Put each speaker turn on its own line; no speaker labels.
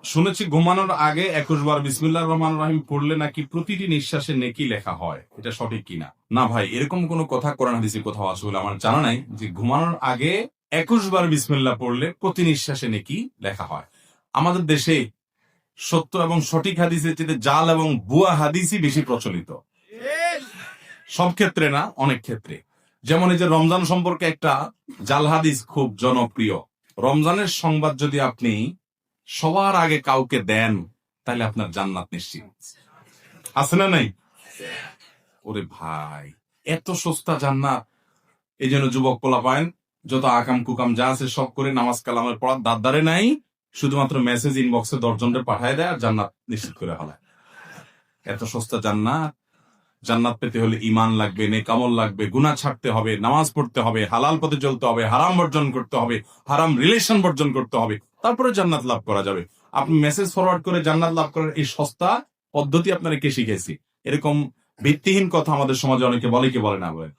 শুনেছি ঘুমানোর আগে 21 বার বিসমিল্লাহির রহমানির রহিম পড়লে নাকি প্রতিটি নিঃশ্বাসে নেকি লেখা হয়, এটা সঠিক কিনা? না ভাই, এরকম কোনো কথা কোরআন হাদিসে কোথাও আছে বলে আমার জানা নাই যে ঘুমানোর আগে 21 বার বিসমিল্লাহ পড়লে প্রতি নিঃশ্বাসে নেকি লেখা হয়। আমাদের দেশে সত্য এবং সঠিক হাদিসের চেয়ে জাল এবং ভুয়া হাদিসই বেশি প্রচলিত। সব ক্ষেত্রে না, অনেক ক্ষেত্রে। যেমন এই যে রমজান সম্পর্কে একটা জাল হাদিস খুব জনপ্রিয়। রমজানের সংবাদ যদি আপনি সবার আগে কাউকে দেন তাহলে আপনার জান্নাত নিশ্চিত। আছে না নাই? ওরে ভাই, এত সস্তা জান্নাত! এই জন্য যুবক পোলাপাইন যত আকাম কুকাম যা আছে সব করে নামাজ কালামের পড়ার দাঁড়ে নাই, শুধুমাত্র মেসেজ ইনবক্সে 10 জনের পাঠায় দেয় আর জান্নাত নিশ্চিত করে ফেলায়। এত সস্তা জান্নাত! জান্নাত পেতে হলে ঈমান লাগবে, নেক আমল লাগবে, গুনাহ ছাড়তে হবে, নামাজ পড়তে হবে, হালাল পথে চলতে হবে, হারাম বর্জন করতে হবে, হারাম রিলেশন বর্জন করতে হবে, তারপরে জান্নাত লাভ করা যাবে। আপনি মেসেজ ফরওয়ার্ড করে জান্নাত লাভ করার এই সস্তা পদ্ধতি আপনারা কে শিখেছি? এরকম ভিত্তিহীন কথা আমাদের সমাজে অনেকে বলে, কি বলে না বলে।